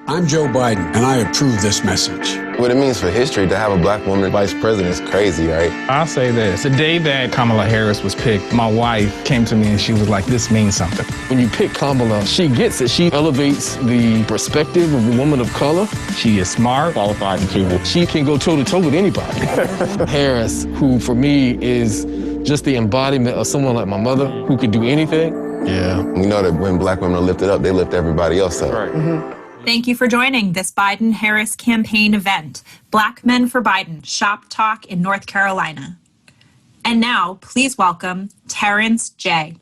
I'm Joe Biden, and I approve this message. What it means for history to have a black woman vice president is crazy, right? I'll say this. The day that Kamala Harris was picked, my wife came to me and she was like, this means something. When you pick Kamala, she gets it. She elevates the perspective of a woman of color. She is smart, Qualified and capable. She can go toe-to-toe with anybody. Harris, who for me is just the embodiment of someone like my mother who could do anything. Yeah. We know that when black women are lifted up, they lift everybody else up. Right. Mm-hmm. Thank you for joining this Biden-Harris campaign event, Black Men for Biden Shop Talk in North Carolina. And now, please welcome Terrence J.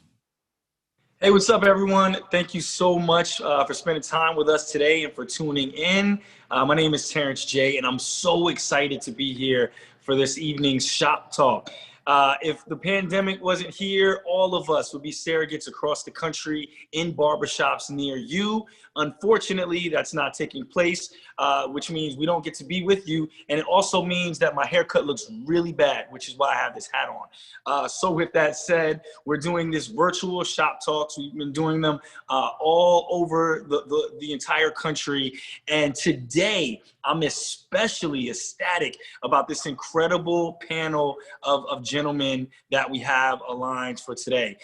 Hey, what's up, everyone? Thank you so much for spending time with us today and for tuning in. My name is Terrence J, and I'm so excited to be here for this evening's Shop Talk. If the pandemic wasn't here, all of us would be surrogates across the country in barbershops near you. Unfortunately, that's not taking place, which means we don't get to be with you. And it also means that my haircut looks really bad, which is why I have this hat on. So with that said, we're doing this virtual shop talks. We've been doing them all over the entire country. And today, I'm especially ecstatic about this incredible panel of gentlemen that we have aligned for today.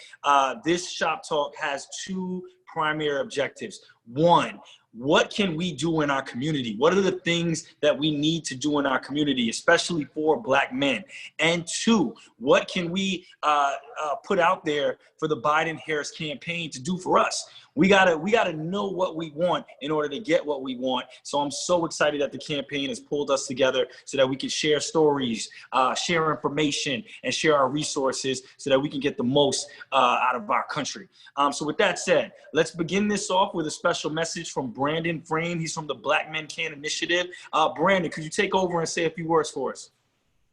This shop talk has two primary objectives. One, what can we do in our community? What are the things that we need to do in our community, especially for black men? And two, what can we put out there for the Biden-Harris campaign to do for us? We gotta know what we want in order to get what we want. So I'm so excited that the campaign has pulled us together so that we can share stories, share information, and share our resources so that we can get the most out of our country. So with that said, let's begin this off with a special message from Brandon Frame. He's from the Black Men Can Initiative. Brandon, could you take over and say a few words for us?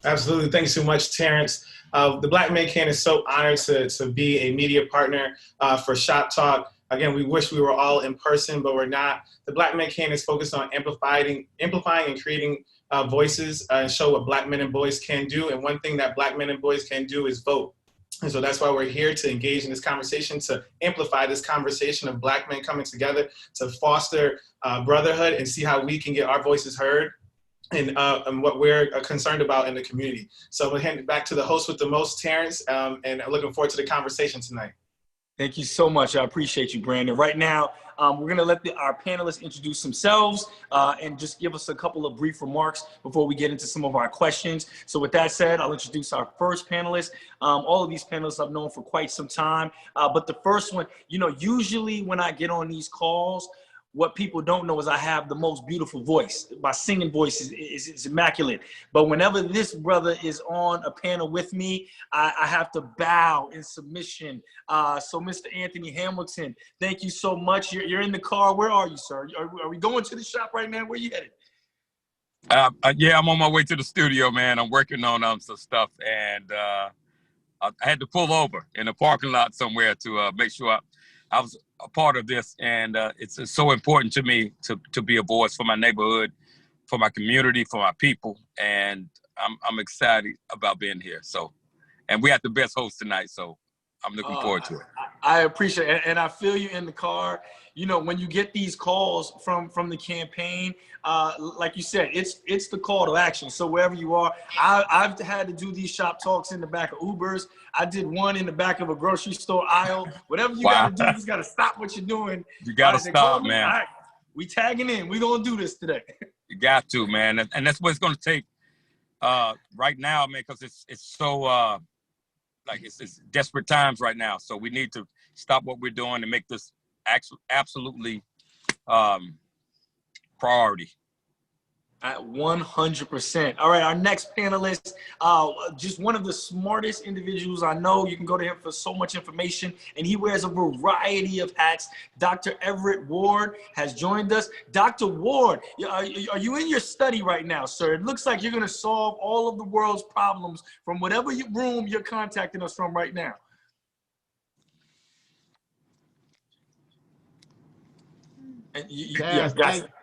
Absolutely. Thanks so much, Terrence. The Black Men Can is so honored to be a media partner for Shop Talk. Again, we wish we were all in person, but we're not. The Black Men Can is focused on amplifying and creating voices and show what black men and boys can do. And one thing that black men and boys can do is vote. And so that's why we're here, to engage in this conversation, to amplify this conversation of black men coming together, to foster brotherhood and see how we can get our voices heard and what we're concerned about in the community. So we'll hand it back to the host with the most, Terrence, and looking forward to the conversation tonight. Thank you so much. I appreciate you, Brandon. Right now, we're going to let our panelists introduce themselves and just give us a couple of brief remarks before we get into some of our questions. So with that said, I'll introduce our first panelist. All of these panelists I've known for quite some time. But the first one, usually when I get on these calls, what people don't know is I have the most beautiful voice. My singing voice is immaculate. But whenever this brother is on a panel with me, I have to bow in submission. So Mr. Anthony Hamilton, thank you so much. You're in the car. Where are you, sir? Are we going to the shop right now? Where you headed? Yeah, I'm on my way to the studio, man. I'm working on some stuff, and I had to pull over in a parking lot somewhere to make sure I was a part of this, and it's so important to me to be a voice for my neighborhood, for my community, for my people, and I'm excited about being here. So, and we have the best host tonight, so I'm looking forward to it. I appreciate it, and I feel you in the car. When you get these calls from the campaign, like you said, it's the call to action. So wherever you are, I've had to do these shop talks in the back of Ubers. I did one in the back of a grocery store aisle. Whatever you got to do, you just got to stop what you're doing. You got to stop, man. All right, we tagging in. We're going to do this today. You got to, man. And that's what it's going to take right now, man, because it's so, it's desperate times right now. So we need to stop what we're doing and make this absolutely priority. At 100%. All right, our next panelist, just one of the smartest individuals I know. You can go to him for so much information, and he wears a variety of hats. Dr. Everett Ward has joined us. Dr. Ward, are you in your study right now, sir? It looks like you're going to solve all of the world's problems from whatever room you're contacting us from right now.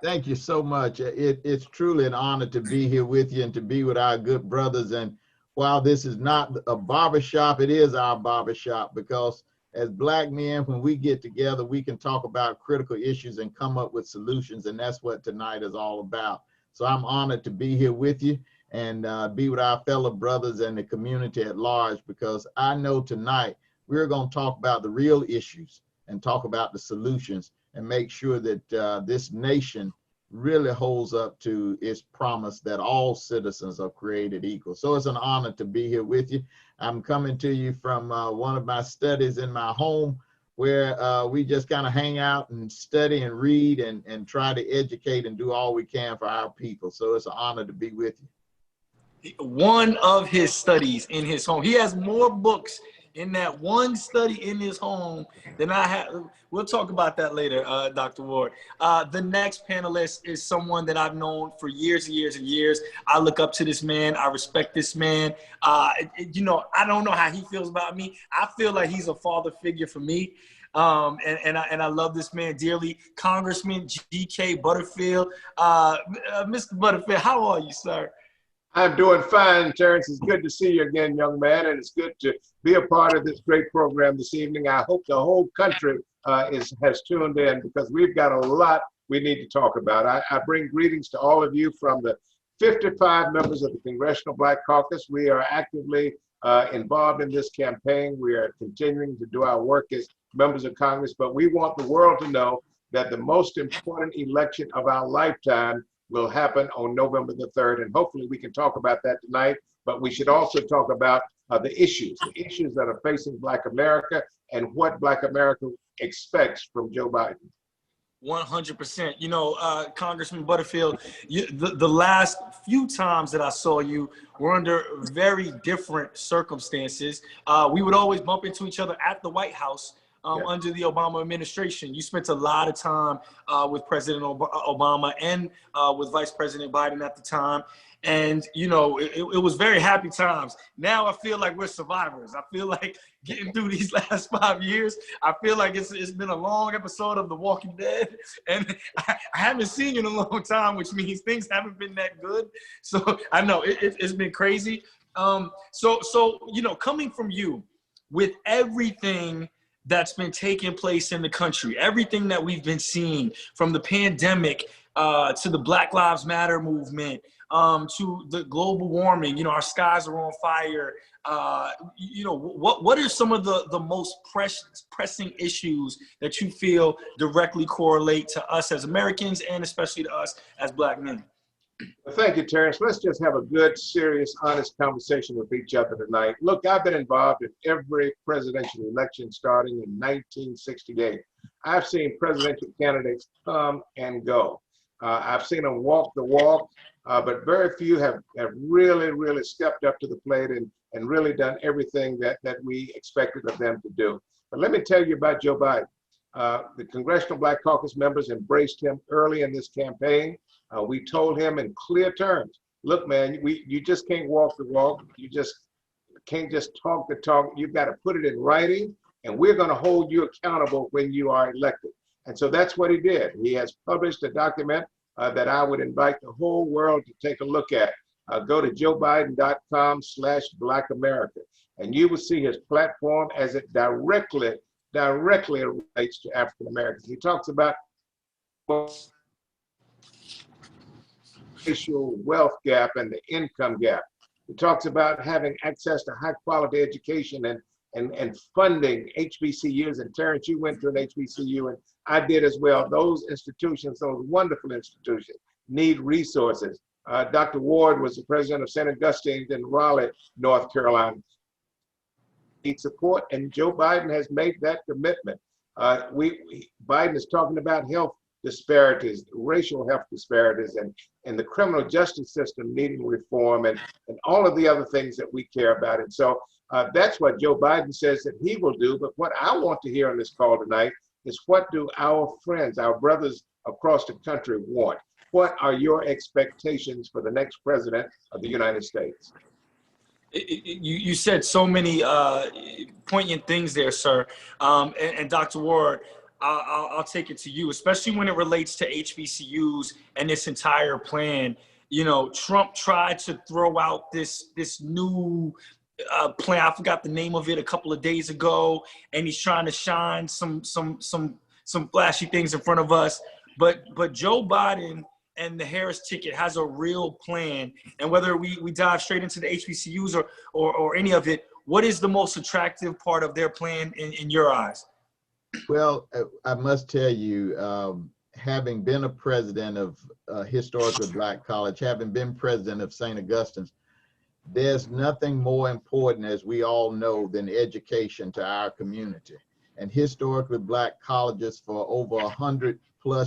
Thank you so much. It's truly an honor to be here with you and to be with our good brothers. And while this is not a barbershop, it is our barbershop, because as black men, when we get together, we can talk about critical issues and come up with solutions. And that's what tonight is all about. So I'm honored to be here with you and be with our fellow brothers and the community at large, because I know tonight we're going to talk about the real issues and talk about the solutions and make sure that this nation really holds up to its promise that all citizens are created equal. So it's an honor to be here with you. I'm coming to you from one of my studies in my home, where we just kind of hang out and study and read and try to educate and do all we can for our people. So it's an honor to be with you. One of his studies in his home. He has more books in that one study in his home than I have. We'll talk about that later, Dr. Ward. The next panelist is someone that I've known for years and years and years. I look up to this man. I respect this man. You know, I don't know how he feels about me. I feel like he's a father figure for me. And I love this man dearly. Congressman G.K. Butterfield. Mr. Butterfield, how are you, sir? I'm doing fine, Terrence. It's good to see you again, young man, and it's good to be a part of this great program this evening. I hope the whole country has tuned in, because we've got a lot we need to talk about. I bring greetings to all of you from the 55 members of the Congressional Black Caucus. We are actively involved in this campaign. We are continuing to do our work as members of Congress, but we want the world to know that the most important election of our lifetime will happen on November the 3rd, and hopefully we can talk about that tonight. But we should also talk about the issues that are facing Black America and what Black America expects from Joe Biden. 100%. You know, Congressman Butterfield, the last few times that I saw you were under very different circumstances. We would always bump into each other at the White House. Under the Obama administration. You spent a lot of time with President Obama and with Vice President Biden at the time. And, you know, it was very happy times. Now I feel like we're survivors. I feel like getting through these last 5 years, I feel like it's been a long episode of The Walking Dead. And I haven't seen you in a long time, which means things haven't been that good. So I know it's been crazy. So, you know, coming from you with everything that's been taking place in the country, everything that we've been seeing, from the pandemic to the Black Lives Matter movement, to the global warming, you know, our skies are on fire. You know, what are some of the most pressing issues that you feel directly correlate to us as Americans and especially to us as Black men? Well, thank you, Terrence. Let's just have a good, serious, honest conversation with each other tonight. Look, I've been involved in every presidential election starting in 1968. I've seen presidential candidates come and go. I've seen them walk the walk, but very few have really stepped up to the plate and really done everything that we expected of them to do. But let me tell you about Joe Biden. The Congressional Black Caucus members embraced him early in this campaign. We told him in clear terms, look, man, you just can't walk the walk. You just can't just talk the talk. You've got to put it in writing, and we're going to hold you accountable when you are elected. And so that's what he did. He has published a document that I would invite the whole world to take a look at. Go to joebiden.com/Black America, and you will see his platform as it directly relates to African Americans. He talks about racial wealth gap and the income gap. He talks about having access to high quality education and funding HBCUs. And Terrence, you went to an HBCU, and I did as well. Those institutions, those wonderful institutions, need resources. Dr. Ward was the president of St. Augustine's in Raleigh, North Carolina. Need support, and Joe Biden has made that commitment. Biden is talking about health disparities, racial health disparities, and the criminal justice system needing reform, and all of the other things that we care about. And so that's what Joe Biden says that he will do. But what I want to hear on this call tonight is, what do our friends, our brothers across the country want? What are your expectations for the next president of the United States? You said so many poignant things there, sir. And Dr. Ward, I'll take it to you, especially when it relates to HBCUs and this entire plan. You know, Trump tried to throw out this new plan. I forgot the name of it a couple of days ago, and he's trying to shine some flashy things in front of us. But Joe Biden and the Harris ticket has a real plan. And whether we dive straight into the HBCUs or any of it, what is the most attractive part of their plan in your eyes? Well, I must tell you, having been a president of historically Black college, having been president of St. Augustine's, there's nothing more important, as we all know, than education to our community. And historically Black colleges for over 100+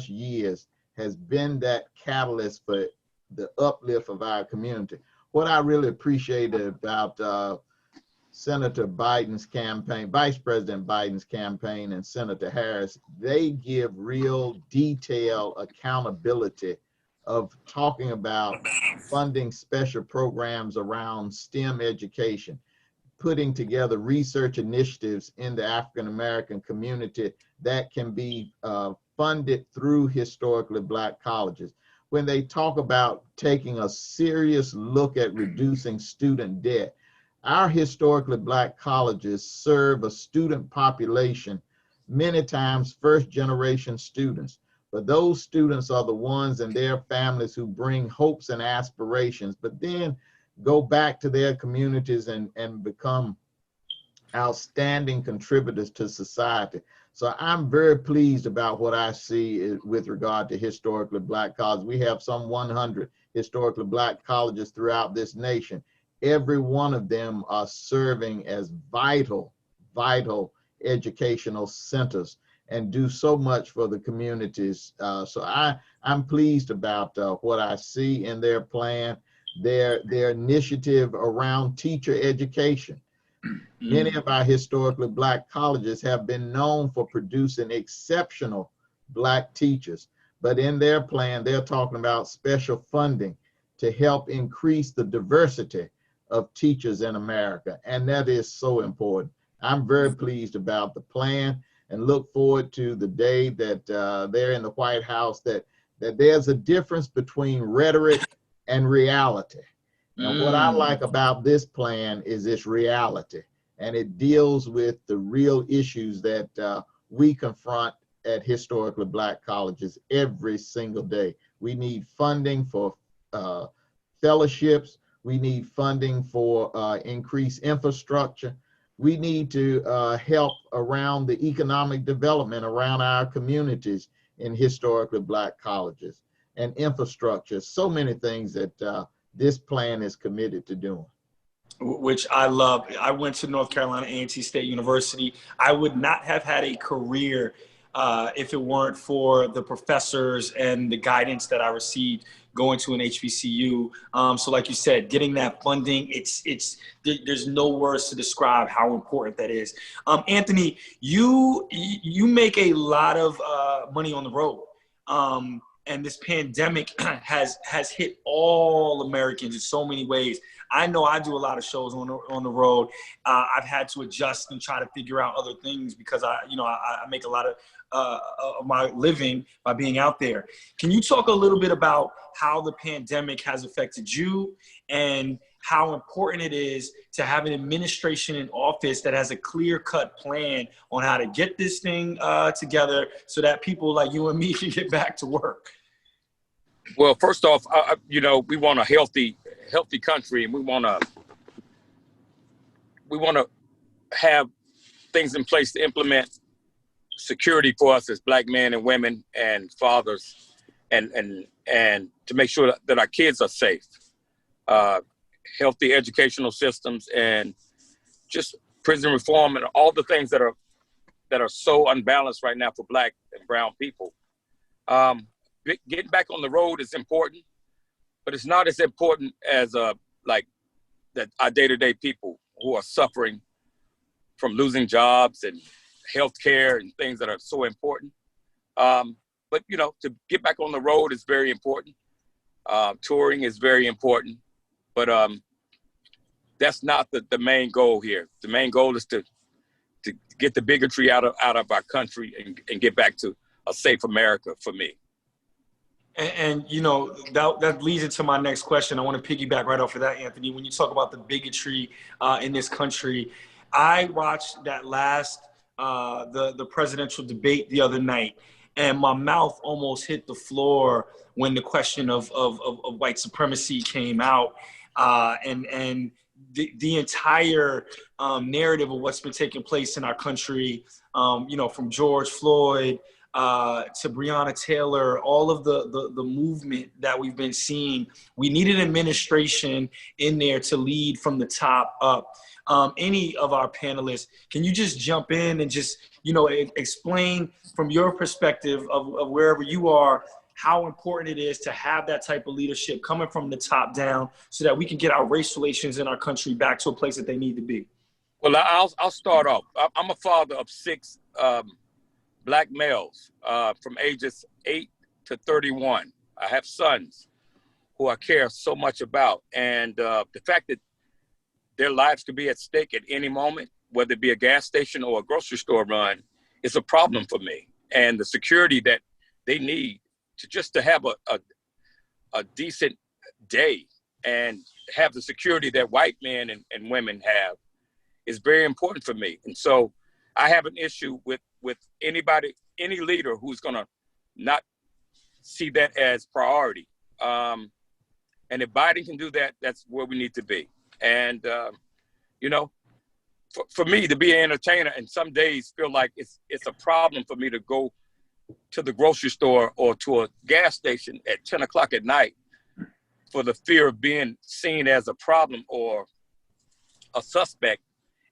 years has been that catalyst for the uplift of our community. What I really appreciated about Senator Biden's campaign, Vice President Biden's campaign, and Senator Harris, they give real detailed accountability of talking about funding special programs around STEM education, putting together research initiatives in the African-American community that can be funded through historically Black colleges. When they talk about taking a serious look at reducing student debt, our historically Black colleges serve a student population, many times first-generation students. But those students are the ones and their families who bring hopes and aspirations, but then go back to their communities and become outstanding contributors to society. So I'm very pleased about what I see with regard to historically Black colleges. We have some 100 historically Black colleges throughout this nation. Every one of them are serving as vital educational centers and do so much for the communities. So I'm pleased about what I see in their plan, their initiative around teacher education. Many of our historically Black colleges have been known for producing exceptional Black teachers, but in their plan, they're talking about special funding to help increase the diversity of teachers in America, and that is so important. I'm very pleased about the plan and look forward to the day that they're in the White House, that there's a difference between rhetoric and reality. And what I like about this plan is its reality, and it deals with the real issues that we confront at historically Black colleges every single day. We need funding for fellowships. We need funding for increased infrastructure. We need to help around the economic development around our communities in historically Black colleges and infrastructure. So many things that this plan is committed to doing. Which I love. I went to North Carolina A&T State University. I would not have had a career if it weren't for the professors and the guidance that I received going to an HBCU. So like you said, getting that funding, there's no words to describe how important that is. Anthony, you make a lot of money on the road. And this pandemic has hit all Americans in so many ways. I know I do a lot of shows on the road. I've had to adjust and try to figure out other things because I make a lot of my living by being out there. Can you talk a little bit about how the pandemic has affected you and how important it is to have an administration in office that has a clear-cut plan on how to get this thing together so that people like you and me can get back to work? Well, first off, we want a healthy country, and we want to have things in place to implement security for us as Black men and women and fathers, and to make sure that our kids are safe, healthy educational systems, and just prison reform and all the things that are so unbalanced right now for Black and brown people. Getting back on the road is important, but it's not as important as like that our day-to-day people who are suffering from losing jobs and healthcare and things that are so important. But to get back on the road is very important. Touring is very important, but that's not the main goal here. The main goal is to get the bigotry out of our country and get back to a safe America for me. And you know, that leads into my next question. I want to piggyback right off of that, Anthony. When you talk about the bigotry in this country, I watched that last the presidential debate the other night, and my mouth almost hit the floor when the question of white supremacy came out, and the entire narrative of what's been taking place in our country, you know, from George Floyd to Breonna Taylor, all of the movement that we've been seeing. We need an administration in there to lead from the top up. Any of our panelists, can you just jump in and just, you know, explain from your perspective of wherever you are, how important it is to have that type of leadership coming from the top down so that we can get our race relations in our country back to a place that they need to be? Well, I'll start off. I'm a father of 6 Black males from ages 8 to 31. I have sons who I care so much about. And the fact that their lives could be at stake at any moment, whether it be a gas station or a grocery store run, is a problem for me. And the security that they need to have a decent day and have the security that white men and women have is very important for me. And so I have an issue with anybody, any leader who's gonna not see that as priority. And if Biden can do that, that's where we need to be. And, you know, for me to be an entertainer and some days feel like it's a problem for me to go to the grocery store or to a gas station at 10 o'clock at night for the fear of being seen as a problem or a suspect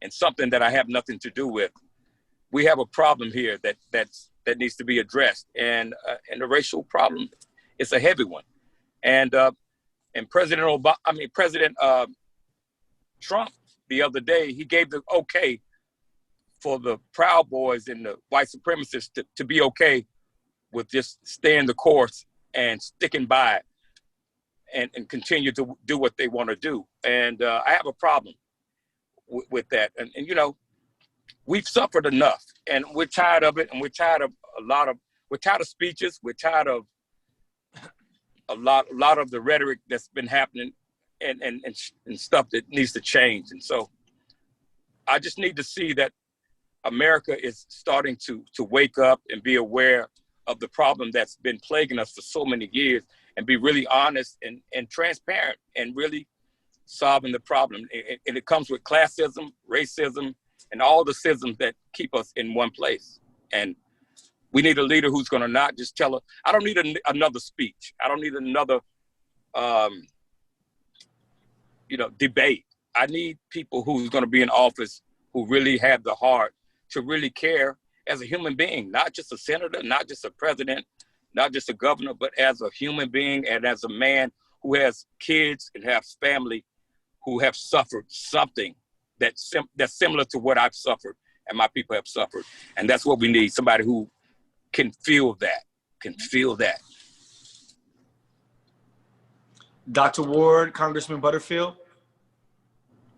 and something that I have nothing to do with. We have a problem here that needs to be addressed, and the racial problem is a heavy one. And President Trump the other day, he gave the okay for the Proud Boys and the white supremacists to be okay with just staying the course and sticking by it and continue to do what they want to do. And I have a problem with that. And you know, we've suffered enough, and we're tired of it, and we're tired of we're tired of speeches, we're tired of a lot of the rhetoric that's been happening and stuff that needs to change. And so I just need to see that America is starting to wake up and be aware of the problem that's been plaguing us for so many years and be really honest and transparent and really solving the problem. And it comes with classism, racism, and all the schisms that keep us in one place. And we need a leader who's going to not just tell us, I don't need another speech. I don't need another, debate. I need people who's going to be in office who really have the heart to really care as a human being, not just a senator, not just a president, not just a governor, but as a human being and as a man who has kids and has family who have suffered something that's similar to what I've suffered and my people have suffered. And that's what we need, somebody who can feel that. Dr. Ward, Congressman Butterfield?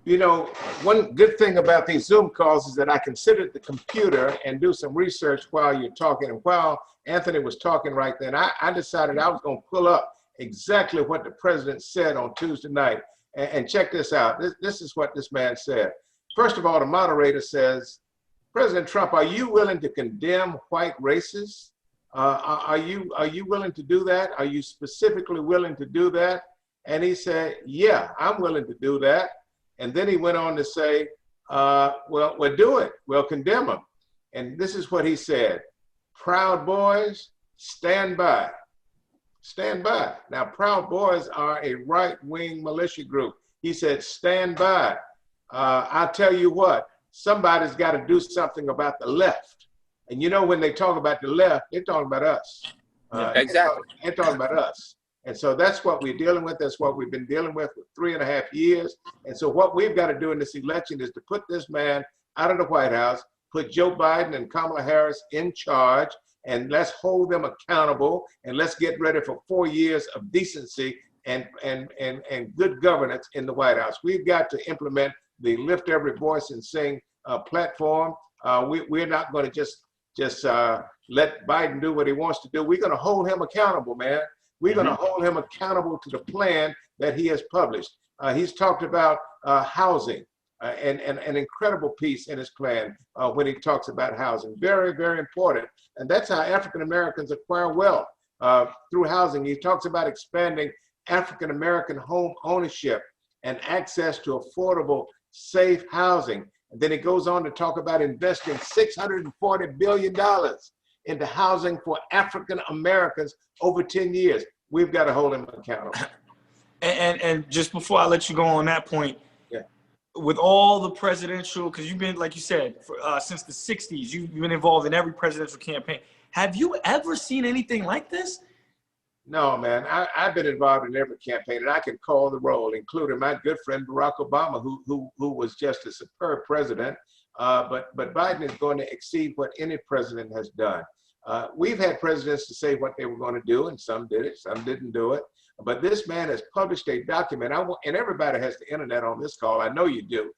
You know, one good thing about these Zoom calls is that I can sit at the computer and do some research while you're talking. And while Anthony was talking right then, I decided I was going to pull up exactly what the president said on Tuesday night. And check this out. This is what this man said. First of all, the moderator says, President Trump, are you willing to condemn white racists? Are you willing to do that? Are you specifically willing to do that? And he said, yeah, I'm willing to do that. And then he went on to say, well, we'll do it. We'll condemn them. And this is what he said. Proud Boys, stand by. Stand by. Now, Proud Boys are a right-wing militia group. He said, stand by. I'll tell you what, somebody's got to do something about the left. And you know, when they talk about the left, they're talking about us. Exactly. They're talking about us. And so that's what we're dealing with. That's what we've been dealing with for 3.5 years. And so what we've got to do in this election is to put this man out of the White House, put Joe Biden and Kamala Harris in charge, and let's hold them accountable, and let's get ready for 4 years of decency and good governance in the White House. We've got to implement the Lift Every Voice and Sing platform. We're not going to just let Biden do what he wants to do. We're going to hold him accountable, man. We're going to hold him accountable to the plan that he has published. He's talked about housing, and an incredible piece in his plan when he talks about housing. Very, very important. And that's how African Americans acquire wealth, through housing. He talks about expanding African American home ownership and access to affordable, safe housing. And then he goes on to talk about investing $640 billion into housing for African Americans over 10 years. We've got to hold him accountable. And just before I let you go on that point, yeah, with all the presidential, because you've been, like you said, since the 60s, you've been involved in every presidential campaign. Have you ever seen anything like this? No, man. I've been involved in every campaign, and I can call the roll, including my good friend Barack Obama, who was just a superb president. But Biden is going to exceed what any president has done. We've had presidents to say what they were going to do, and some did it, some didn't do it. But this man has published a document, and everybody has the internet on this call. I know you do.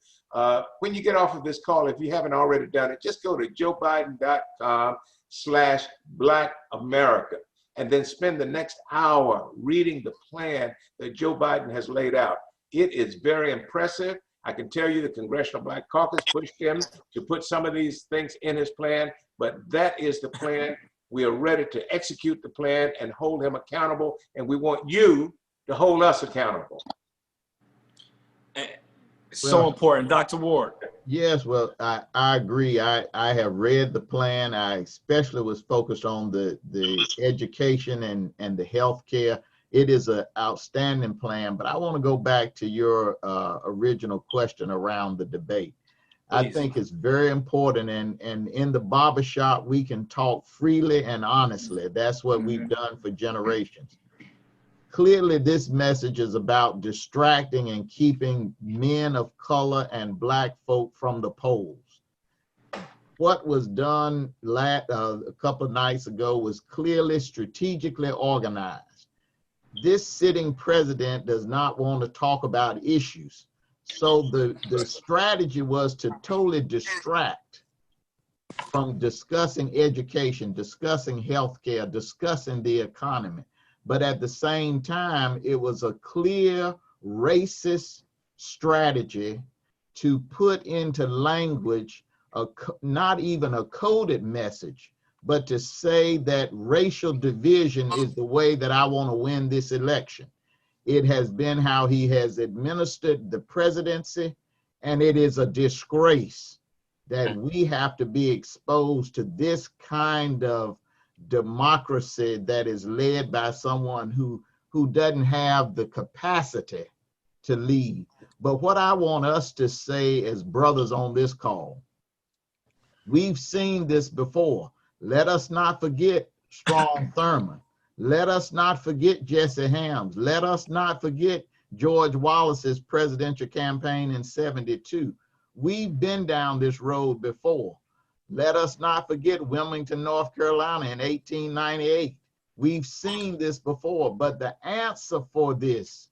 When you get off of this call, if you haven't already done it, just go to joebiden.com/Black America, and then spend the next hour reading the plan that Joe Biden has laid out. It is very impressive. I can tell you the Congressional Black Caucus pushed him to put some of these things in his plan, but that is the plan. We are ready to execute the plan and hold him accountable, and we want you to hold us accountable. So important. Dr. Ward. Yes, well, I agree. I have read the plan. I especially was focused on the education and the health care. It is an outstanding plan, but I want to go back to your original question around the debate. Please. I think it's very important, and in the barbershop, we can talk freely and honestly. That's what we've done for generations. Clearly, this message is about distracting and keeping men of color and Black folk from the polls. What was done a couple of nights ago was clearly strategically organized. This sitting president does not want to talk about issues. So the strategy was to totally distract from discussing education, discussing healthcare, discussing the economy. But at the same time, it was a clear racist strategy to put into language not even a coded message, but to say that racial division is the way that I want to win this election. It has been how he has administered the presidency, and it is a disgrace that we have to be exposed to this kind of democracy that is led by someone who doesn't have the capacity to lead. But what I want us to say as brothers on this call, we've seen this before. Let us not forget Strom Thurmond. Let us not forget Jesse Helms. Let us not forget George Wallace's presidential campaign in '72. We've been down this road before. Let us not forget Wilmington, North Carolina in 1898. We've seen this before, but the answer for this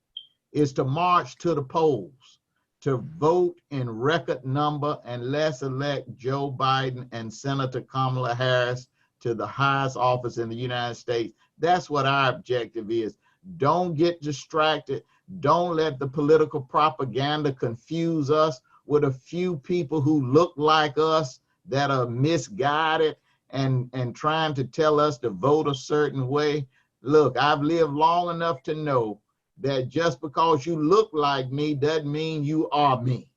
is to march to the polls, to vote in record number, and let's elect Joe Biden and Senator Kamala Harris to the highest office in the United States. That's what our objective is. Don't get distracted. Don't let the political propaganda confuse us with a few people who look like us that are misguided and trying to tell us to vote a certain way. Look, I've lived long enough to know that just because you look like me doesn't mean you are me.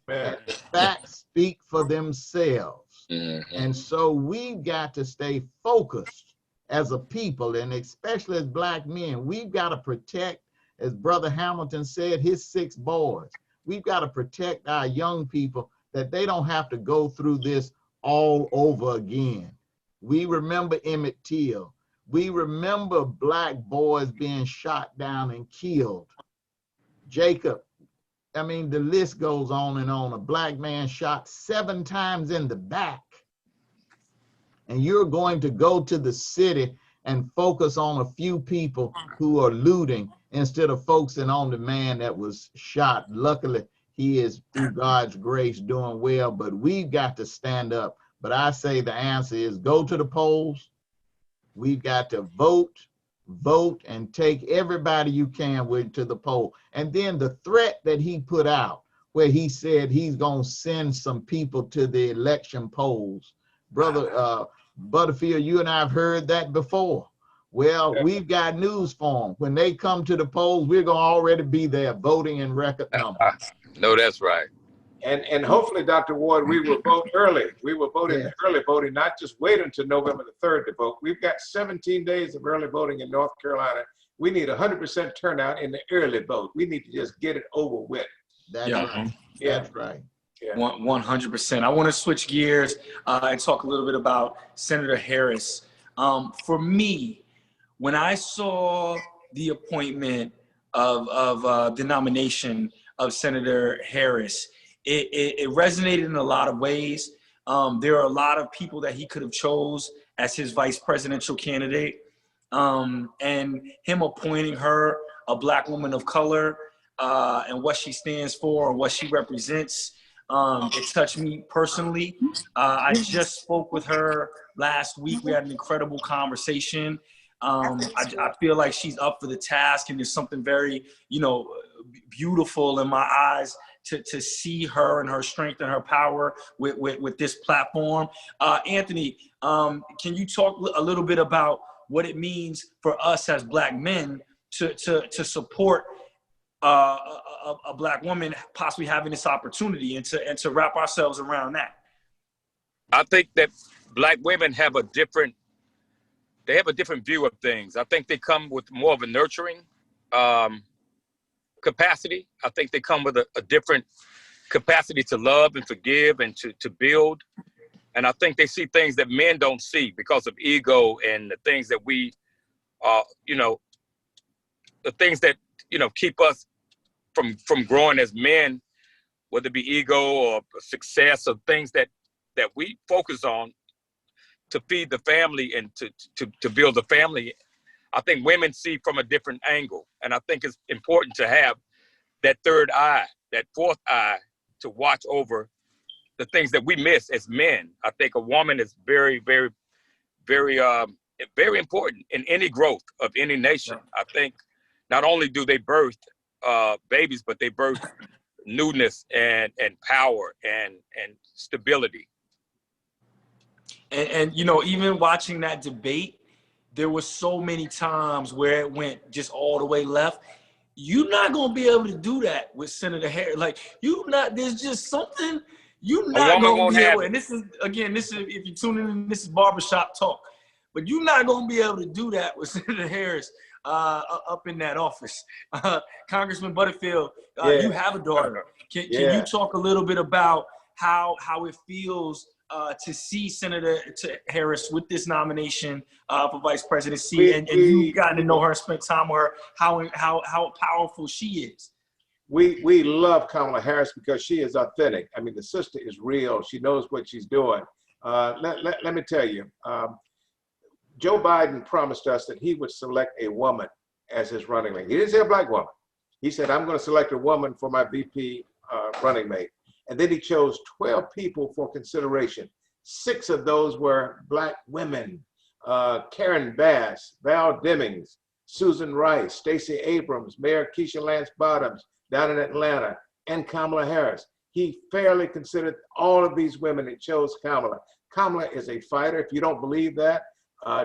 And the facts speak for themselves. And so we've got to stay focused as a people, and especially as Black men. We've got to protect, as Brother Hamilton said, his 6 boys. We've got to protect our young people that they don't have to go through this all over again. We remember Emmett Till. We remember Black boys being shot down and killed. Jacob, I mean, the list goes on and on. A Black man shot 7 times in the back. And you're going to go to the city and focus on a few people who are looting instead of focusing on the man that was shot. Luckily, he is, through God's grace, doing well, but we've got to stand up. But I say the answer is go to the polls. We've got to vote vote and take everybody you can with to the poll. And then the threat that he put out, where he said he's going to send some people to the election polls. Brother Butterfield, you and I have heard that before. Well, we've got news for them. When they come to the polls, we're going to already be there voting in record numbers. No, that's right. And hopefully, Dr. Ward, we will vote early. We will vote in the early voting, not just wait until November the 3rd to vote. We've got 17 days of early voting in North Carolina. We need 100% turnout in the early vote. We need to just get it over with. That's right. That's right. Yeah. 100%. I want to switch gears and talk a little bit about Senator Harris. For me, when I saw the appointment of the nomination of Senator Harris, it resonated in a lot of ways. There are a lot of people that he could have chose as his vice presidential candidate. And him appointing her, a Black woman of color, and what she stands for and what she represents, it touched me personally. I just spoke with her last week. We had an incredible conversation. I feel like she's up for the task, and there's something very, beautiful in my eyes to see her and her strength and her power with this platform. Anthony, can you talk a little bit about what it means for us as Black men to support a Black woman possibly having this opportunity and to wrap ourselves around that? I think that Black women have a different view of things. I think they come with more of a nurturing capacity. I think they come with a different capacity to love and forgive and to build. And I think they see things that men don't see because of ego and the things that we, the things that, keep us from growing as men, whether it be ego or success or things that we focus on to feed the family and to build a family. I think women see from a different angle. And I think it's important to have that third eye, that fourth eye to watch over the things that we miss as men. I think a woman is very, very, very, very important in any growth of any nation. I think not only do they birth babies, but they birth newness and power and stability. And even watching that debate, there were so many times where it went just all the way left. You're not gonna be able to do that with Senator Harris. Like there's just something you're not gonna be able. And this is if you're tuning in, this is barbershop talk. But you're not gonna be able to do that with Senator Harris up in that office. Congressman Butterfield, you have a daughter. Can you talk a little bit about how it feels to see Senator Harris with this nomination for vice presidency, and you've gotten to know her and spent time with her, how powerful she is? We love Kamala Harris because she is authentic. I mean, the sister is real. She knows what she's doing. Let me tell you, Joe Biden promised us that he would select a woman as his running mate. He didn't say a Black woman. He said, I'm going to select a woman for my VP running mate. And then he chose 12 people for consideration. 6 of those were Black women: Karen Bass, Val Demings, Susan Rice, Stacey Abrams, Mayor Keisha Lance Bottoms down in Atlanta, and Kamala Harris. He fairly considered all of these women and chose Kamala. Kamala is a fighter. If you don't believe that,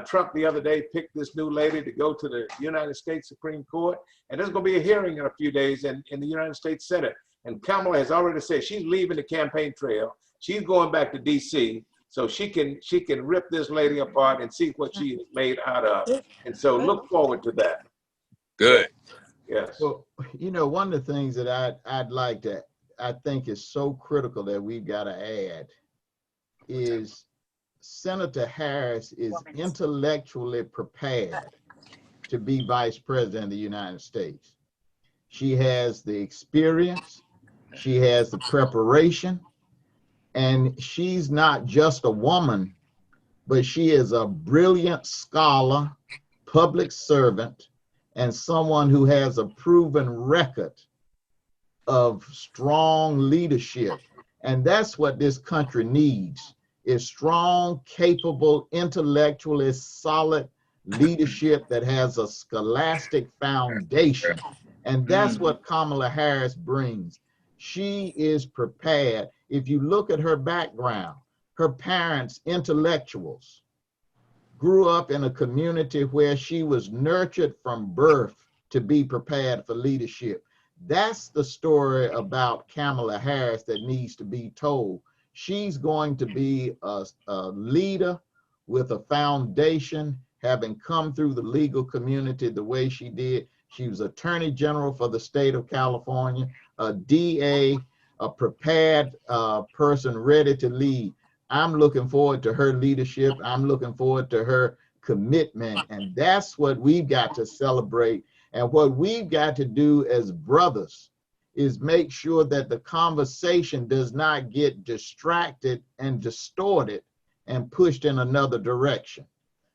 Trump the other day picked this new lady to go to the United States Supreme Court, and there's going to be a hearing in a few days in the United States Senate. And Kamala has already said she's leaving the campaign trail. She's going back to D.C. so she can rip this lady apart and see what she is made out of. And so look forward to that. Good. Yes. Well, one of the things that I think is so critical that we've got to add is Senator Harris is intellectually prepared to be vice president of the United States. She has the experience, she has the preparation, and she's not just a woman, but she is a brilliant scholar, public servant, and someone who has a proven record of strong leadership. And that's what this country needs, is strong, capable, intellectually solid leadership that has a scholastic foundation. And that's what Kamala Harris brings. She is prepared. If you look at her background, her parents, intellectuals, grew up in a community where she was nurtured from birth to be prepared for leadership. That's the story about Kamala Harris that needs to be told. She's going to be a leader with a foundation, having come through the legal community the way she did. She was Attorney General for the state of California, a DA, a prepared person ready to lead. I'm looking forward to her leadership. I'm looking forward to her commitment. And that's what we've got to celebrate. And what we've got to do as brothers is make sure that the conversation does not get distracted and distorted and pushed in another direction.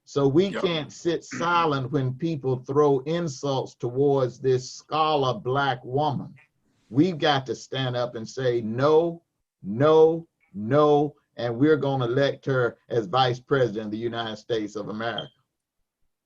So we can't sit silent when people throw insults towards this scholar Black woman. We've got to stand up and say, no, no, no, and we're going to elect her as Vice President of the United States of America.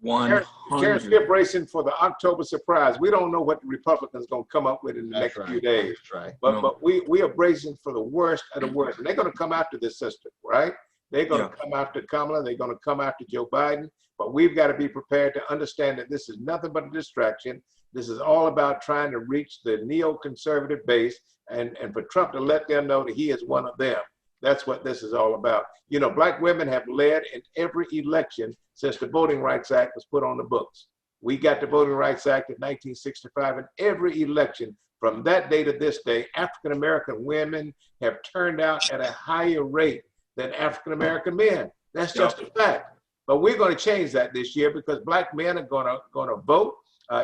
100. Terrence, we're bracing for the October surprise. We don't know what the Republicans are going to come up with in the next few days. That's right. But we are bracing for the worst of the worst. And they're going to come after this sister, right? They're going to come after Kamala. They're going to come after Joe Biden. But we've got to be prepared to understand that this is nothing but a distraction. This is all about trying to reach the neoconservative base and for Trump to let them know that he is one of them. That's what this is all about. You know, Black women have led in every election since the Voting Rights Act was put on the books. We got the Voting Rights Act in 1965, and every election from that day to this day, African-American women have turned out at a higher rate than African-American men. That's just a fact. But we're going to change that this year because Black men are going to vote.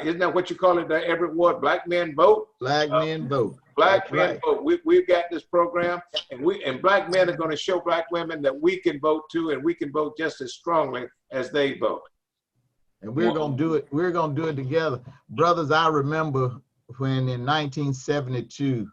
Isn't that what you call it, Everett Ward? Black men vote? Black men vote. Black men vote. We've got this program, and Black men are going to show Black women that we can vote too, and we can vote just as strongly as they vote. And we're going to do it. We're going to do it together. Brothers, I remember when in 1972,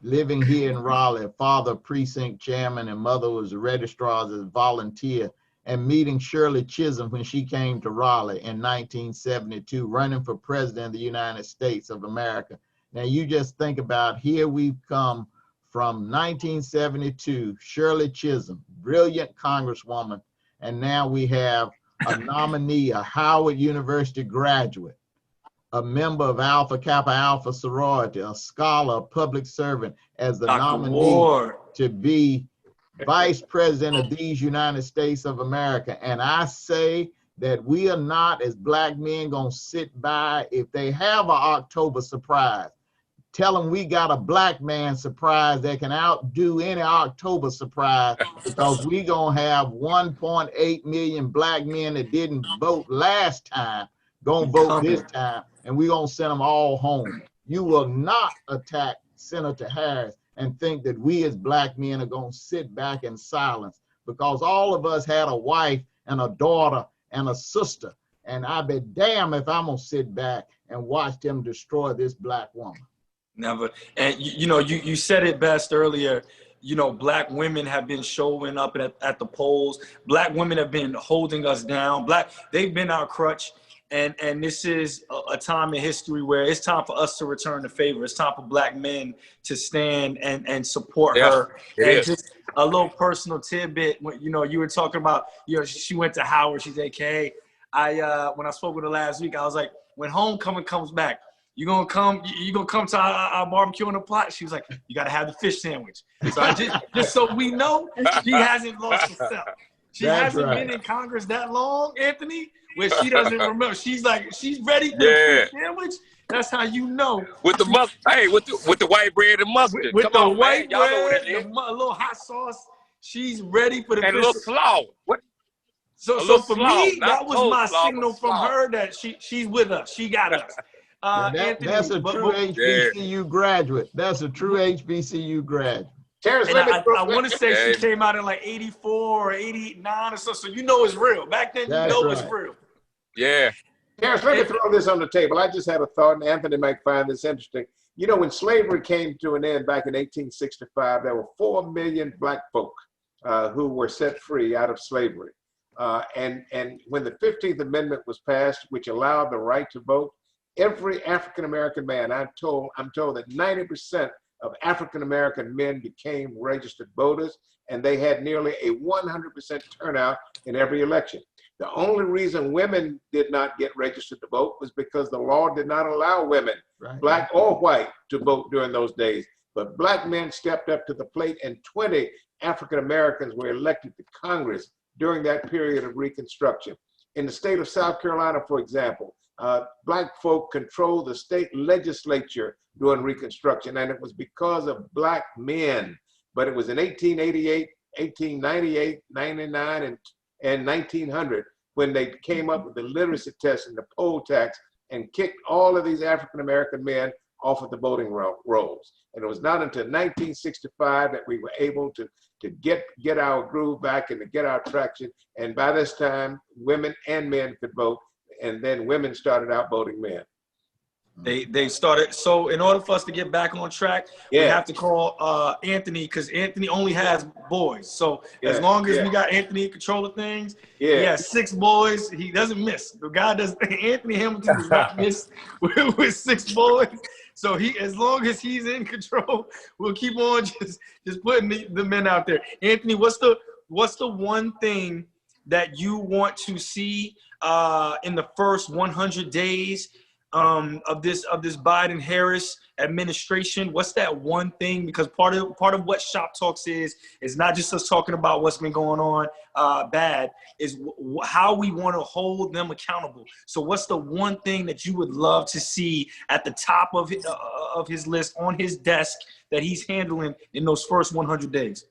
living here in Raleigh, father precinct chairman and mother was a registrar as a volunteer, and meeting Shirley Chisholm when she came to Raleigh in 1972, running for president of the United States of America. Now you just think about, here we've come from 1972, Shirley Chisholm, brilliant congresswoman, and now we have a nominee, a Howard University graduate, a member of Alpha Kappa Alpha sorority, a scholar, a public servant, as the nominee to be Vice President of these United States of America. And I say that we are not, as Black men, gonna sit by. If they have an October surprise, tell them we got a Black man surprise that can outdo any October surprise, because we gonna have 1.8 million Black men that didn't vote last time, gonna vote this time, and we gonna send them all home. You will not attack Senator Harris and think that we as Black men are gonna sit back in silence, because all of us had a wife and a daughter and a sister, and I'd be damned if I'm gonna sit back and watch them destroy this Black woman. Never. And you said it best earlier. You know, Black women have been showing up at the polls. Black women have been holding us down. They've been our crutch. And this is a time in history where it's time for us to return the favor. It's time for Black men to stand and support her. And just a little personal tidbit, you were talking about, she went to Howard, she's AKA. When I spoke with her last week, I was like, when homecoming comes back, you gonna come to our barbecue on the plot? She was like, you gotta have the fish sandwich. So I just so we know, she hasn't lost herself. She hasn't been in Congress that long, Anthony, where she doesn't remember. She's like, she's ready for the fish sandwich. That's how you know. With the mustard, hey, with the white bread and mustard. With Come the on, white man. Y'all know what bread, it is. a little hot sauce. She's ready for the And a fish. little slaw. What? So for slaw, me, that was my slaw, signal from her that she's with us. She got us. Anthony, that's a true HBCU graduate. That's a true HBCU graduate. Terrence, and I want to say she came out in like 84 or 89 or so. So you know it's real. Back then, it's real. Yeah. Terrence, let me throw this on the table. I just had a thought, and Anthony might find this interesting. You know, when slavery came to an end back in 1865, there were 4 million Black folk who were set free out of slavery. And when the 15th Amendment was passed, which allowed the right to vote, every African-American man, I'm told that 90% of African-American men became registered voters, and they had nearly a 100% turnout in every election. The only reason women did not get registered to vote was because the law did not allow women, black or white, to vote during those days. But black men stepped up to the plate, and 20 African Americans were elected to Congress during that period of Reconstruction. In the state of South Carolina, for example, black folk controlled the state legislature during Reconstruction, and it was because of black men. But it was in 1888, 1898, 99, and 1900 when they came up with the literacy test and the poll tax and kicked all of these African American men off of the voting rolls. And it was not until 1965 that we were able to get our groove back and to get our traction. And by this time, women and men could vote, and then women started out voting men. They started. So in order for us to get back on track, we have to call Anthony, because Anthony only has boys. So as long as we got Anthony in control of things, he has 6 boys. He doesn't miss. The guy does. Anthony Hamilton does not miss with 6 boys. So as long as he's in control, we'll keep on just putting the men out there. Anthony, what's the one thing that you want to see in the first 100 days of this Biden-Harris administration? What's that one thing? Because part of what Shop Talks is not just us talking about what's been going on bad, is how we want to hold them accountable. So what's the one thing that you would love to see at the top of his list on his desk that he's handling in those first 100 days?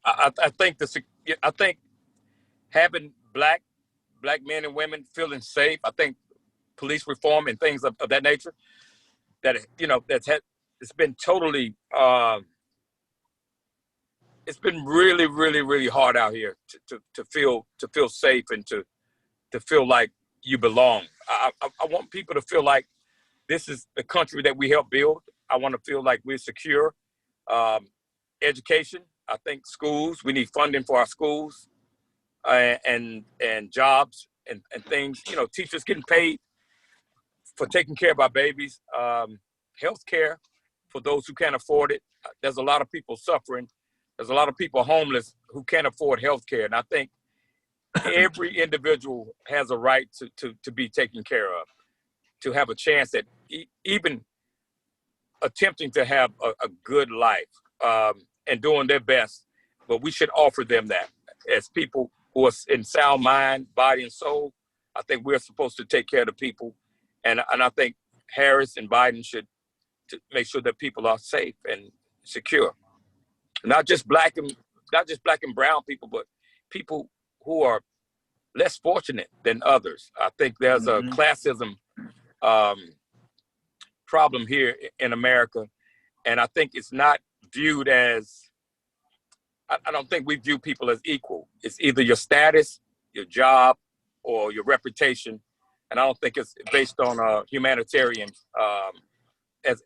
I think having black men and women feeling safe. I think police reform and things of that nature, that it's been totally it's been really, really, really hard out here to feel safe and to feel like you belong. I want people to feel like this is the country that we helped build. I want to feel like we're secure. Education, I think schools, we need funding for our schools and jobs and things. Teachers getting paid for taking care of our babies. Health care for those who can't afford it. There's a lot of people suffering. There's a lot of people homeless who can't afford health care. And I think every individual has a right to be taken care of, to have a chance at even attempting to have a good life and doing their best. But we should offer them that as people who are in sound mind, body, and soul. I think we're supposed to take care of the people. And I think Harris and Biden should make sure that people are safe and secure. Not just black and brown people, but people who are less fortunate than others. I think there's a classism problem here in America, and I think it's not viewed as. I don't think we view people as equal. It's either your status, your job, or your reputation, and I don't think it's based on a humanitarian. As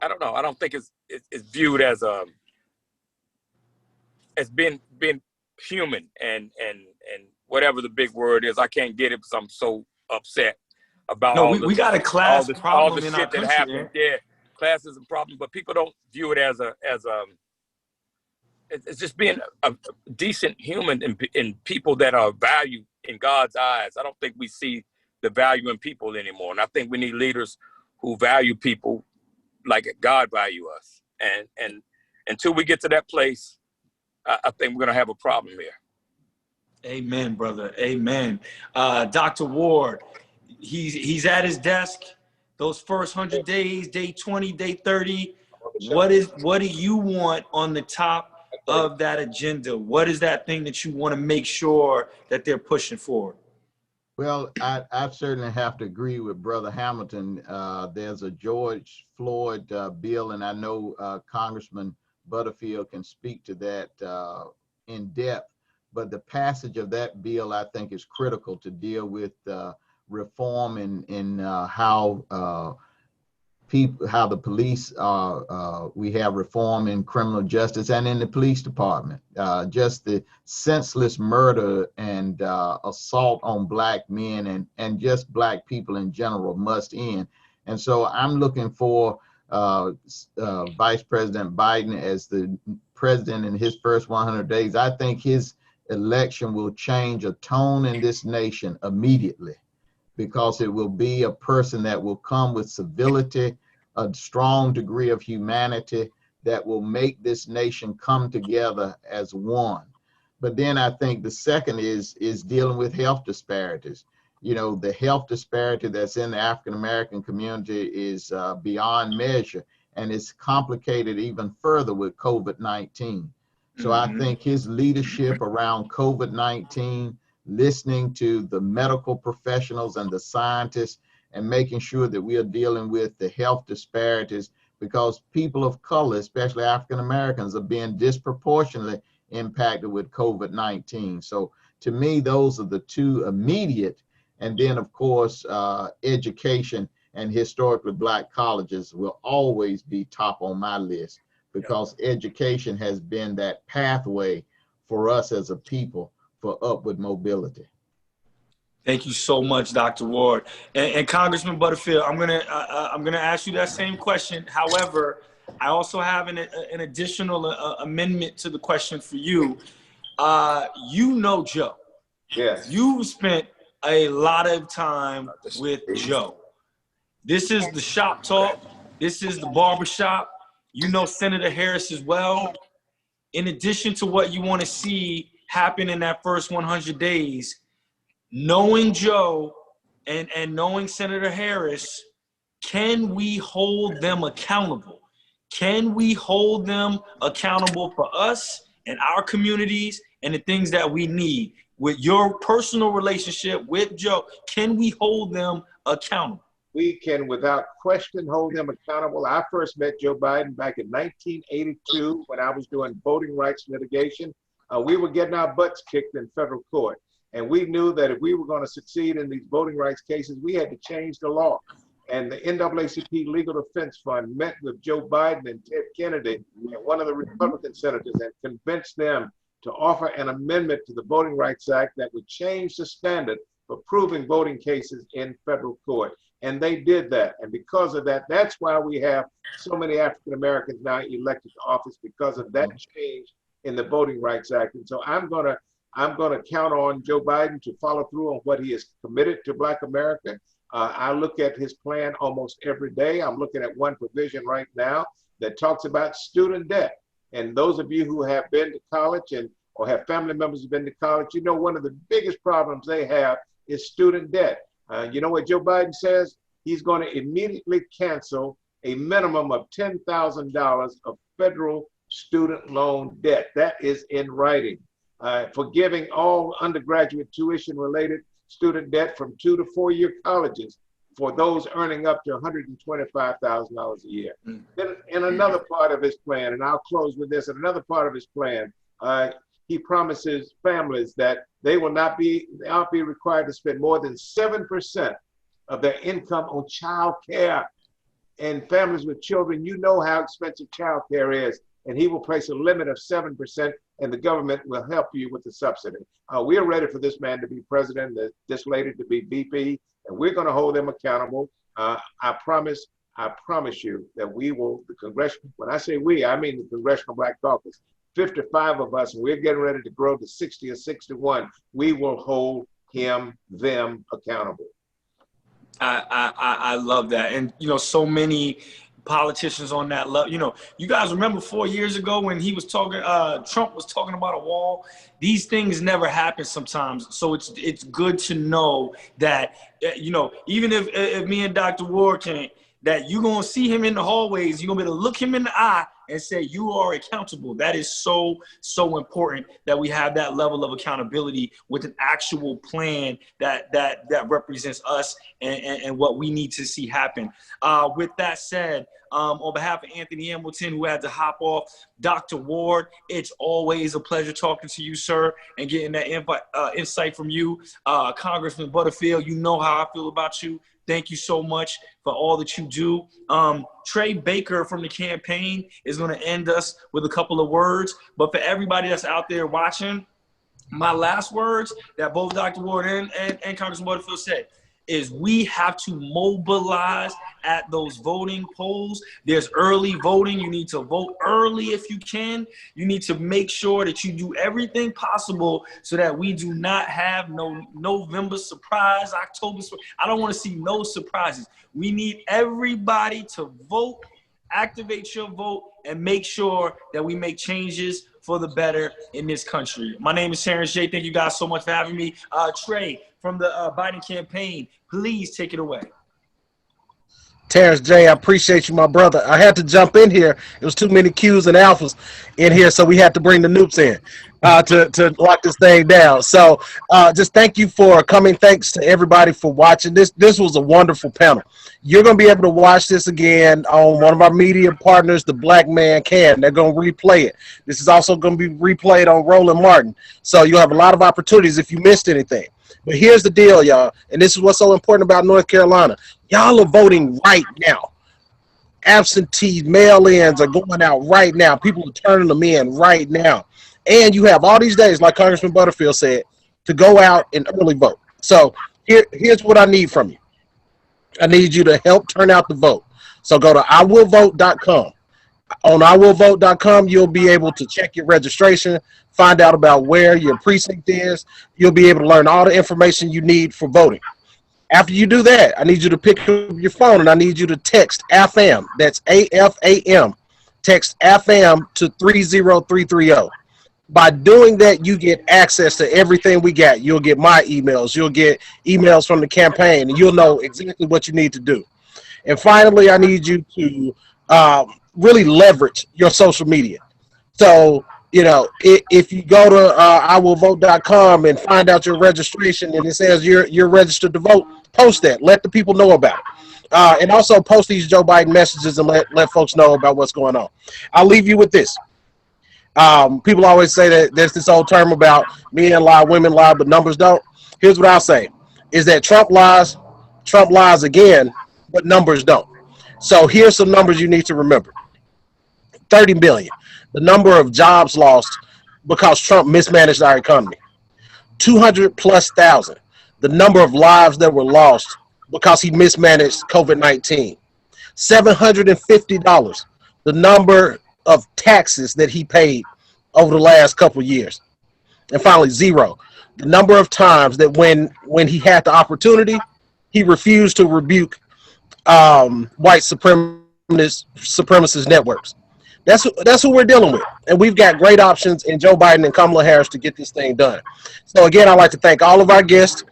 I don't know, I don't think it's viewed as being human and whatever the big word is. I can't get it because I'm so upset about we got a class problem all the in shit our that country, happened. Yeah, class is a problem, but people don't view it as it's just being a decent human and people that are valued in God's eyes. I don't think we see the value in people anymore, and I think we need leaders who value people like God value us. And until we get to that place, I think we're gonna have a problem here. Amen, brother. Amen. Dr. Ward, he's at his desk. Those first 100 days, day 20, day 30. What do you want on the top of that agenda? What is that thing that you want to make sure that they're pushing forward? Well, I certainly have to agree with Brother Hamilton. There's a George Floyd bill, and I know Congressman Butterfield can speak to that in depth. But the passage of that bill, I think, is critical to deal with reform in how people, how the police we have reform in criminal justice and in the police department. Just the senseless murder and assault on Black men and just Black people in general must end. And so I'm looking for Vice President Biden as the president in his first 100 days. I think his election will change a tone in this nation immediately, because it will be a person that will come with civility, a strong degree of humanity that will make this nation come together as one. But then I think the second is dealing with health disparities. You know, the health disparity that's in the African-American community is beyond measure, and it's complicated even further with COVID-19. So I think his leadership around COVID-19, listening to the medical professionals and the scientists, and making sure that we are dealing with the health disparities, because people of color, especially African Americans, are being disproportionately impacted with COVID-19. So to me, those are the two immediate. And then, of course, education and historically Black colleges will always be top on my list, because education has been that pathway for us as a people for upward mobility. Thank you so much, Dr. Ward. And Congressman Butterfield, I'm gonna ask you that same question. However, I also have an additional amendment to the question for you. You know Joe. Yes. You spent a lot of time with Joe. This is the shop talk. This is the barbershop. You know Senator Harris as well. In addition to what you want to see happen in that first 100 days, knowing Joe and knowing Senator Harris, can we hold them accountable? Can we hold them accountable for us and our communities and the things that we need? With your personal relationship with Joe, can we hold them accountable? We can, without question, hold them accountable. I first met Joe Biden back in 1982 when I was doing voting rights litigation. We were getting our butts kicked in federal court. And we knew that if we were going to succeed in these voting rights cases, we had to change the law. And the NAACP Legal Defense Fund met with Joe Biden and Ted Kennedy and one of the Republican senators and convinced them to offer an amendment to the Voting Rights Act that would change the standard for proving voting cases in federal court. And they did that. And because of that, that's why we have so many African Americans now elected to office, because of that change in the Voting Rights Act. And so I'm gonna count on Joe Biden to follow through on what he has committed to Black America. I look at his plan almost every day. I'm looking at one provision right now that talks about student debt. And those of you who have been to college or have family members who've been to college, you know one of the biggest problems they have is student debt. You know what Joe Biden says? He's going to immediately cancel a minimum of $10,000 of federal student loan debt. That is in writing. Forgiving all undergraduate tuition-related student debt from 2 to 4 year colleges for those earning up to $125,000 a year. Then in another part of his plan, and I'll close with this, in another part of his plan, he promises families that they will not be required to spend more than 7% of their income on child care. And families with children, you know how expensive child care is. And he will place a limit of 7%, and the government will help you with the subsidy. We are ready for this man to be president, this lady to be VP, and we're going to hold them accountable. I promise you that we will, the congressional, when I say we, I mean the Congressional Black Caucus, 55 of us, and we're getting ready to grow to 60 or 61, we will hold them accountable. I love that. And, you know, so many politicians on that level. You know, you guys remember 4 years ago when he was talking, Trump was talking about a wall. These things never happen sometimes. So it's good to know that, you know, even if me and Dr. Ward can't, that you're going to see him in the hallways, you're going to be able to look him in the eye and say you are accountable. That is so important that we have that level of accountability with an actual plan that represents us and what we need to see happen. With that said, on behalf of Anthony Hamilton, who had to hop off, Dr. Ward, it's always a pleasure talking to you, sir, and getting that insight from you. Congressman Butterfield, you know how I feel about you. Thank you so much for all that you do. Trey Baker from the campaign is going to end us with a couple of words. But for everybody that's out there watching, my last words that both Dr. Ward and Congressman Butterfield said is we have to mobilize at those voting polls. There's early voting. You need to vote early if you can. You need to make sure that you do everything possible so that we do not have no November surprise, October surprise. I don't want to see no surprises. We need everybody to vote, activate your vote, and make sure that we make changes for the better in this country. My name is Terrence J. Thank you guys so much for having me. Trey, from the Biden campaign, please take it away. Terrence J., I appreciate you, my brother. I had to jump in here. It was too many Qs and alphas in here, so we had to bring the noops in to lock this thing down. So just thank you for coming. Thanks to everybody for watching. This was a wonderful panel. You're going to be able to watch this again on one of our media partners, The Black Man Can. They're going to replay it. This is also going to be replayed on Roland Martin. So you'll have a lot of opportunities if you missed anything. But here's the deal, y'all, and this is what's so important about North Carolina. Y'all are voting right now. Absentee mail-ins are going out right now. People are turning them in right now. And you have all these days, like Congressman Butterfield said, to go out and early vote. So here's what I need from you. I need you to help turn out the vote. So go to iwillvote.com. On iwillvote.com, you'll be able to check your registration, find out about where your precinct is. You'll be able to learn all the information you need for voting. After you do that, I need you to pick up your phone and I need you to text AFAM. That's AFAM. Text AFAM to 30330. By doing that, you get access to everything we got. You'll get my emails. You'll get emails from the campaign, and you'll know exactly what you need to do. And finally, I need you to really leverage your social media. So, you know, if you go to iwillvote.com and find out your registration and it says you're registered to vote, post that. Let the people know about it. And also post these Joe Biden messages and let folks know about what's going on. I'll leave you with this. People always say that there's this old term about men lie, women lie, but numbers don't. Here's what I'll say, is that Trump lies again, but numbers don't. So here's some numbers you need to remember. 30 million, the number of jobs lost because Trump mismanaged our economy. 200,000+, the number of lives that were lost because he mismanaged COVID-19. $750, the number of taxes that he paid over the last couple of years. And finally, 0, the number of times that when he had the opportunity, he refused to rebuke white supremacist networks. That's who we're dealing with. And we've got great options in Joe Biden and Kamala Harris to get this thing done. So again, I'd like to thank all of our guests,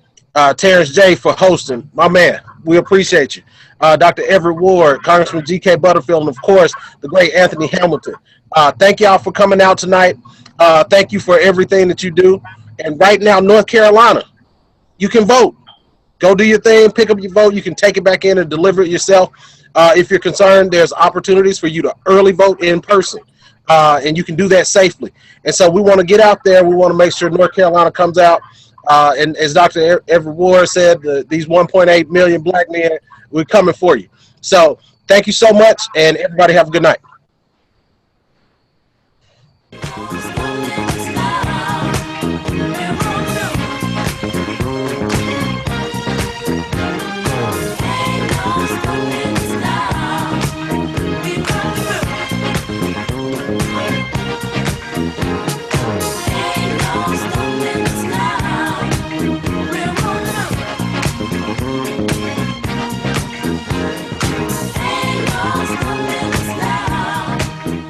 Terrence J. for hosting. My man, we appreciate you. Dr. Everett Ward, Congressman G.K. Butterfield, and of course, the great Anthony Hamilton. Thank y'all for coming out tonight. Thank you for everything that you do. And right now, North Carolina, you can vote. Go do your thing, pick up your vote. You can take it back in and deliver it yourself. If you're concerned, there's opportunities for you to early vote in person, and you can do that safely. And so we want to get out there. We want to make sure North Carolina comes out. And as Dr. Everett Ward said, these 1.8 million black men, we're coming for you. So thank you so much, and everybody have a good night.